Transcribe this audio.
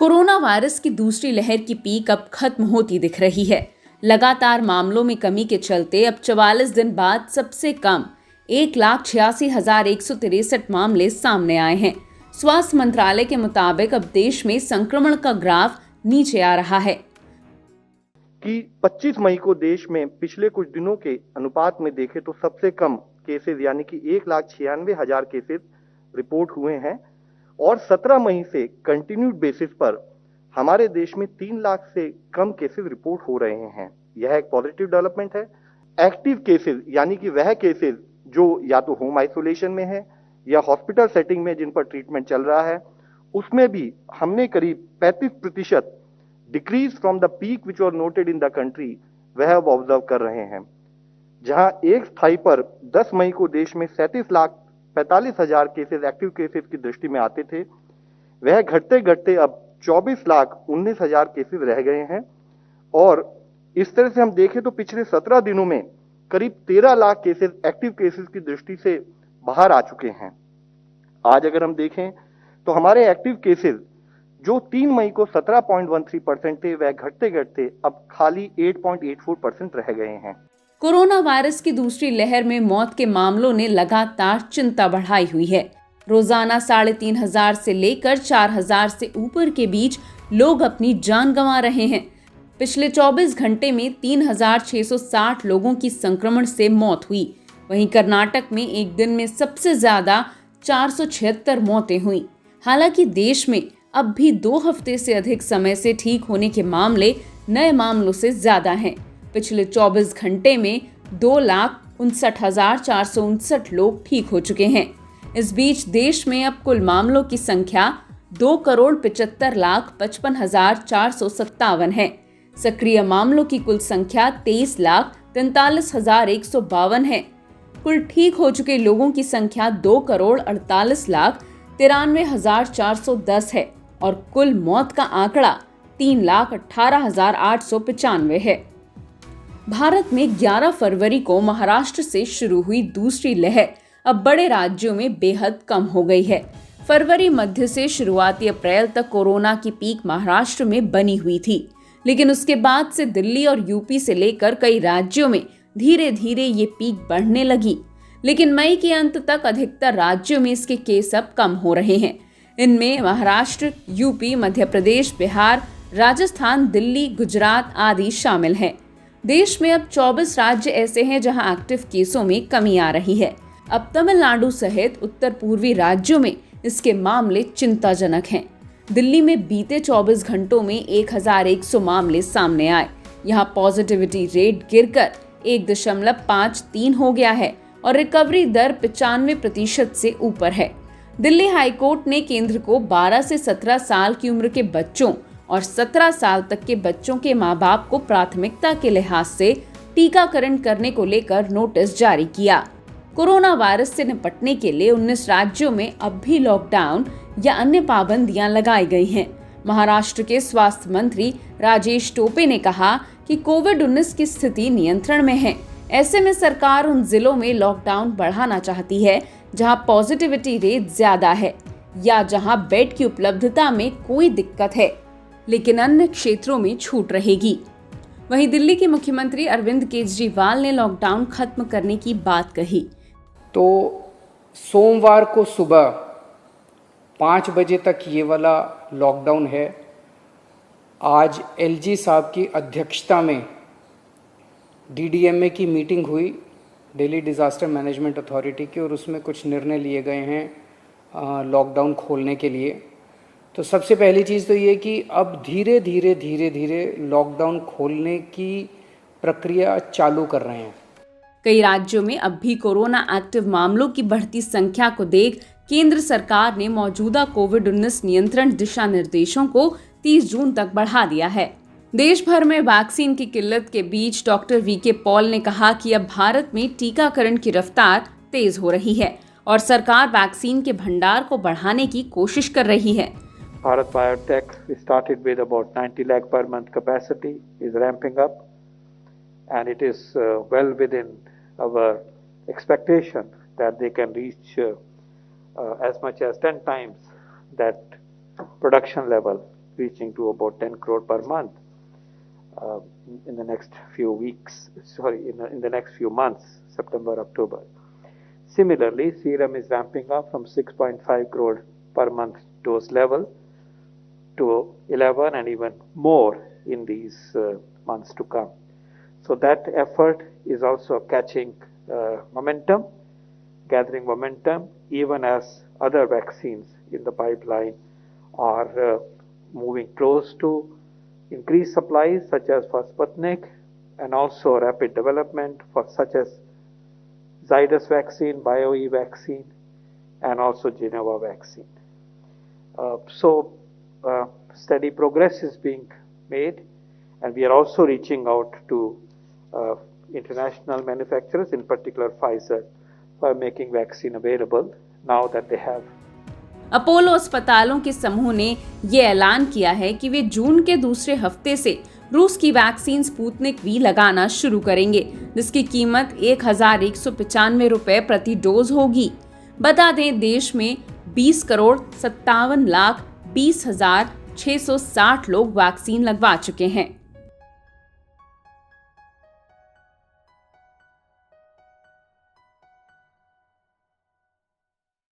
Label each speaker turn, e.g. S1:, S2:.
S1: Corona virus की दूसरी लहर की पीक अब खत्म होती दिख रही है। लगातार मामलों में कमी के चलते अब 44 दिन बाद सबसे कम 1,86,163 मामले सामने आए हैं। स्वास्थ्य मंत्रालय के मुताबिक अब देश में संक्रमण का ग्राफ नीचे आ रहा है
S2: कि 25 मई को देश में पिछले कुछ दिनों के अनुपात में देखें तो सबसे कम केसेस यानी कि 1,96,000 केसेस रिपोर्ट हुए हैं और 17 मई से कंटिन्यूड बेसिस पर हमारे देश में 3 लाख से कम केसेस रिपोर्ट हो रहे हैं। यह एक पॉजिटिव डेवलपमेंट है। एक्टिव केसेस यानी कि वह केसेस जो या तो होम आइसोलेशन में है या हॉस्पिटल सेटिंग में जिन पर ट्रीटमेंट चल रहा है, उसमें भी हमने करीब 35% decrease from the peak which was noted in the country वह अब ऑब्जर्व कर रहे हैं। जहां एक स्थाई पर 10 मई को देश में 37,45,000 केसेस एक्टिव केसेस की दृष्टि में आते थे, वह घटते घटते अब 24,19,000 केसेस रह गए हैं। और इस तरह से हम देखें तो पिछले 17 दिनों में करीब 13 लाख केसेस एक्टिव केसेस की दृष्टि से बाहर आ चुके हैं। आज अगर हम देखें तो हमारे एक्टिव केसेस जो 3 मई को 17.13% थे, वह घटते घटते अब खाली 8.84% रह गए हैं।
S1: कोरोना वायरस की दूसरी लहर में मौत के मामलों ने लगातार चिंता बढ़ाई हुई है। रोजाना 3,500 से लेकर 4,000 से ऊपर के बीच लोग अपनी जान गंवा रहे हैं। पिछले 24 घंटे में 3,660 लोगों की संक्रमण से मौत हुई। वहीं कर्नाटक में एक दिन में सबसे ज्यादा 476 मौतें हुई। हालांकि देश में अब भी 2 हफ्ते से अधिक समय से ठीक होने के मामले नए मामलों से ज्यादा हैं। पिछले 24 घंटे में 2,59,459 लोग ठीक हो चुके हैं। इस बीच देश में अब कुल मामलों की संख्या 2,75,55,457 है। सक्रिय मामलों की कुल संख्या 23,43,152 है। कुल ठीक हो चुके लोगों की संख्या 2,48,93,410 है और कुल मौत का आंकड़ा 3,18,895 है। भारत में 11 फरवरी को महाराष्ट्र से शुरू हुई दूसरी लहर अब बड़े राज्यों में बेहद कम हो गई है। फरवरी मध्य से शुरुआती अप्रैल तक कोरोना की पीक महाराष्ट्र में बनी हुई थी, लेकिन उसके बाद से दिल्ली और यूपी से लेकर कई राज्यों में धीरे धीरे ये पीक बढ़ने लगी। लेकिन मई के अंत तक अधिकतर राज्यों में इसके केस अब कम हो रहे हैं। इनमें महाराष्ट्र, यूपी, मध्य प्रदेश, बिहार, राजस्थान, दिल्ली, गुजरात आदि शामिल हैं। देश में अब 24 राज्य ऐसे हैं जहां एक्टिव केसों में कमी आ रही है। अब तमिलनाडु सहित उत्तर पूर्वी राज्यों में इसके मामले चिंताजनक हैं। दिल्ली में बीते 24 घंटों में 1,100 मामले सामने आए। यहां पॉजिटिविटी रेट गिरकर 1.53 हो गया है और रिकवरी दर 95% से ऊपर है। दिल्ली हाईकोर्ट ने केंद्र को 12 से 17 साल की उम्र के बच्चों और 17 साल तक के बच्चों के मां बाप को प्राथमिकता के लिहाज से टीकाकरण करने को लेकर नोटिस जारी किया। कोरोना वायरस से निपटने के लिए 19 राज्यों में अब भी लॉकडाउन या अन्य पाबंदियां लगाई गई हैं। महाराष्ट्र के स्वास्थ्य मंत्री राजेश टोपे ने कहा कि कोविड-19 की स्थिति नियंत्रण में है। ऐसे में सरकार उन जिलों में लॉकडाउन बढ़ाना चाहती है जहां पॉजिटिविटी रेट ज्यादा है या जहां बेड की उपलब्धता में कोई दिक्कत है, लेकिन अन्य क्षेत्रों में छूट रहेगी। वहीं दिल्ली के मुख्यमंत्री अरविंद केजरीवाल ने लॉकडाउन खत्म करने की बात कही।
S3: तो सोमवार को सुबह 5 बजे तक ये वाला लॉकडाउन है। आज एलजी साहब की अध्यक्षता में डीडीएमए की मीटिंग हुई, दिल्ली डिज़ास्टर मैनेजमेंट अथॉरिटी की, और उसमें कुछ निर्णय लिए गए हैं लॉकडाउन खोलने के लिए। तो सबसे पहली चीज़ तो ये कि अब धीरे धीरे लॉकडाउन खोलने की प्रक्रिया चालू कर रहे हैं।
S1: कई राज्यों में अब भी कोरोना एक्टिव मामलों की बढ़ती संख्या को देख केंद्र सरकार ने मौजूदा कोविड-19 नियंत्रण दिशा निर्देशों को 30 जून तक बढ़ा दिया है। देश भर में वैक्सीन की किल्लत के बीच डॉक्टर वीके पॉल ने कहा कि अब भारत में टीकाकरण की रफ्तार तेज हो रही है और सरकार वैक्सीन के भंडार को बढ़ाने की कोशिश कर रही है।
S4: Bharat Biotech started with about 90 lakh per month capacity, is ramping up, and it is well within our expectation that they can reach as much as 10 times that production level reaching to about 10 crore per month in the next few weeks, in the next few months, September, October. Similarly, Serum is ramping up from 6.5 crore per month dose level to 11 and even more in these months to come. So that effort is also catching momentum, gathering momentum, even as other vaccines in the pipeline are moving close to increased supplies, such as for Sputnik, and also rapid development for such as Zydus vaccine, BioE vaccine, and also Geneva vaccine. Steady progress is being made, and we are also reaching out to international manufacturers, in particular Pfizer, for making vaccine available now that they have.
S1: Apollo अस्पतालों के समूह ने ये ऐलान किया है कि वे जून के दूसरे हफ्ते से रूस की वैक्सीन स्पुतनिक वी लगाना शुरू करेंगे, जिसकी कीमत 1,195 रुपए प्रति डोज होगी। बता दें, देश में 20,57,20,660 लोग वैक्सीन लगवा चुके हैं।